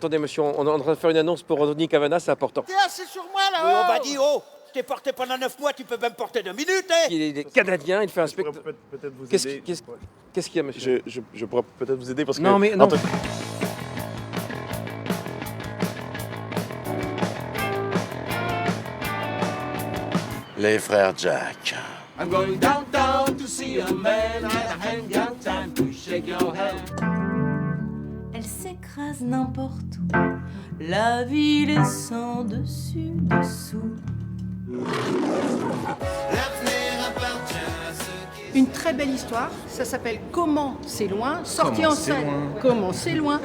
attendez, monsieur, on est en train de faire une annonce pour Anthony Cavana, c'est important. T'es assis sur moi, là-haut. Oui, on m'a dit, oh, je t'ai porté pendant 9 mois, tu peux même porter 2 minutes, hein. Il est canadien, il fait un Je pourrais spectacle. peut-être vous Qu'est-ce aider. qu'est-ce qu'il y a, monsieur? Je pourrais peut-être vous aider parce que... Non, mais non. Les frères Jack. I'm going downtown to see a man. I ain't got time to shake your hand. Elle s'écrase n'importe où. La ville est sans dessus dessous. Une très belle histoire, ça s'appelle Comment c'est loin, sorti en scène. Comment c'est loin.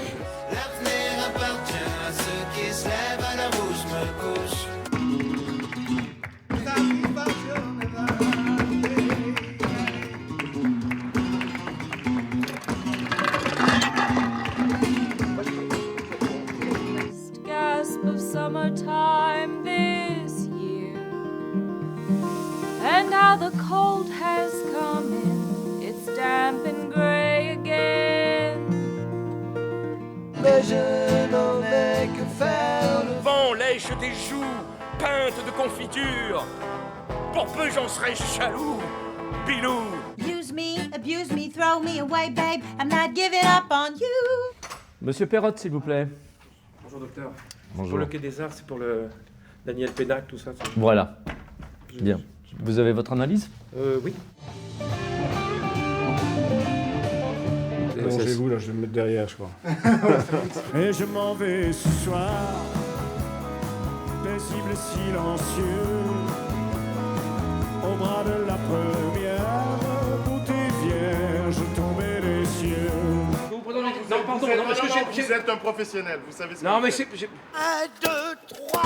Gasp of summertime this year. And now the cold has come in. It's damp and gray again. Mais je n'en ai que faire. Le vent lèche des joues, peintes de confiture. Pour peu j'en serais jaloux, Bilou. Use me, abuse me, throw me away, babe. I'm not giving up on you. Monsieur Perrotte, s'il vous plaît. Bonjour, docteur. Bonjour. Pour le Quai des Arts, c'est pour le Daniel Pénac, tout ça. Voilà. Bien. Vous avez votre analyse? Oui. Allongez-vous, là, je vais me mettre derrière, je crois. Et je m'en vais ce soir, paisible et silencieux, au bras de la première, beauté vierge tombée des cieux. Non, pardon, non, parce que j'ai... Vous êtes un professionnel, vous savez ce que Non, vous mais faites. c'est... 1, 2, 3.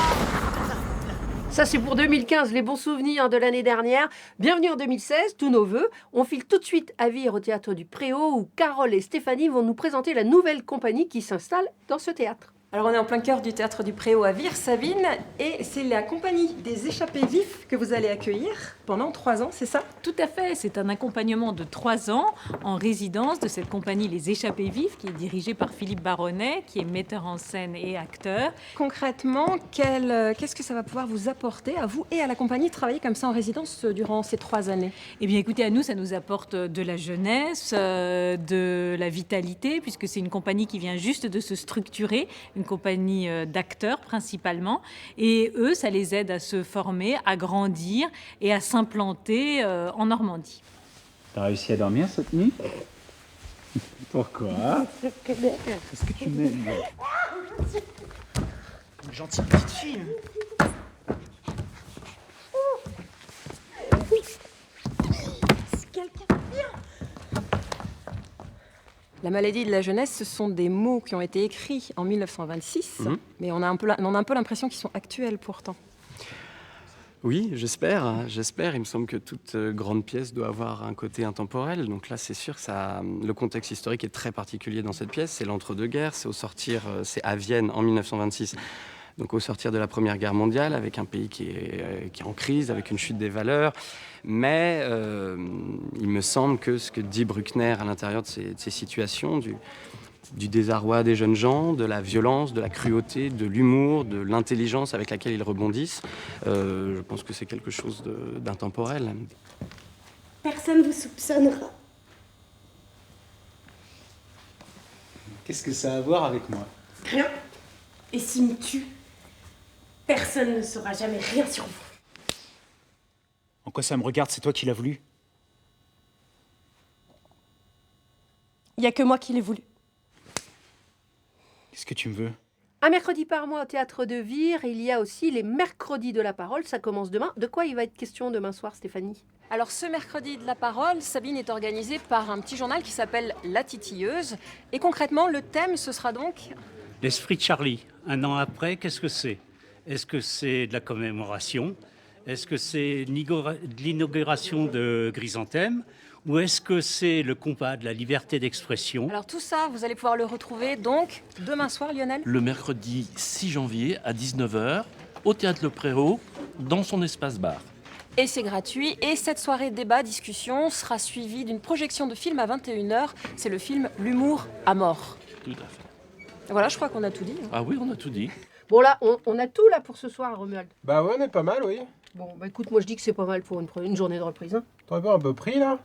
Ça, c'est pour 2015, les bons souvenirs de l'année dernière. Bienvenue en 2016, tous nos voeux. On file tout de suite à Vire au théâtre du Préau où Carole et Stéphanie vont nous présenter la nouvelle compagnie qui s'installe dans ce théâtre. Alors on est en plein cœur du théâtre du Préau à Vire, Sabine, et c'est la compagnie des échappés vifs que vous allez accueillir pendant 3 ans, c'est ça? Tout à fait, c'est un accompagnement de 3 ans en résidence de cette compagnie Les Échappés Vifs qui est dirigée par Philippe Baronnet, qui est metteur en scène et acteur. Concrètement, qu'est-ce que ça va pouvoir vous apporter à vous et à la compagnie de travailler comme ça en résidence durant ces 3 années? Eh bien écoutez, à nous ça nous apporte de la jeunesse, de la vitalité, puisque c'est une compagnie qui vient juste de se structurer, une compagnie d'acteurs principalement, et eux, ça les aide à se former, à grandir et à s'implanter en Normandie. T'as réussi à dormir cette nuit? Pourquoi? Est-ce que tu m'aimes? Une gentille petite fille. La maladie de la jeunesse, ce sont des mots qui ont été écrits en 1926, mais on a un peu l'impression qu'ils sont actuels pourtant. Oui, j'espère. Il me semble que toute grande pièce doit avoir un côté intemporel. Donc là, c'est sûr que le contexte historique est très particulier dans cette pièce. C'est l'entre-deux-guerres, c'est à Vienne en 1926. Donc au sortir de la Première Guerre mondiale, avec un pays qui est en crise, avec une chute des valeurs. Mais il me semble que ce que dit Bruckner à l'intérieur de ces situations, du désarroi des jeunes gens, de la violence, de la cruauté, de l'humour, de l'intelligence avec laquelle ils rebondissent, je pense que c'est quelque chose d'intemporel. Personne ne vous soupçonnera. Qu'est-ce que ça a à voir avec moi? Rien. Et s'il me tue, personne ne saura jamais rien sur vous. En quoi ça me regarde? C'est toi qui l'as voulu? Il n'y a que moi qui l'ai voulu. Qu'est-ce que tu me veux? Un mercredi par mois au théâtre de Vire, il y a aussi les mercredis de la parole, ça commence demain. De quoi il va être question demain soir, Stéphanie? Alors ce mercredi de la parole, Sabine est organisée par un petit journal qui s'appelle La Titilleuse. Et concrètement, le thème, ce sera donc... L'esprit de Charlie, 1 an après, qu'est-ce que c'est? Est-ce que c'est de la commémoration? Est-ce que c'est de l'inauguration de Chrysanthème? Ou est-ce que c'est le combat de la liberté d'expression? Alors tout ça, vous allez pouvoir le retrouver donc demain soir, Lionel? Le mercredi 6 janvier à 19h, au Théâtre Le Préau, dans son espace bar. Et c'est gratuit. Et cette soirée débat, discussion sera suivie d'une projection de film à 21h. C'est le film L'humour à mort. Tout à fait. Voilà, je crois qu'on a tout dit. Ah oui, on a tout dit. Bon là, on a tout là pour ce soir, Romuald. Bah ouais, on est pas mal, oui. Bon, bah écoute, moi je dis que c'est pas mal pour une journée de reprise. Hein. T'aurais pas un peu pris là?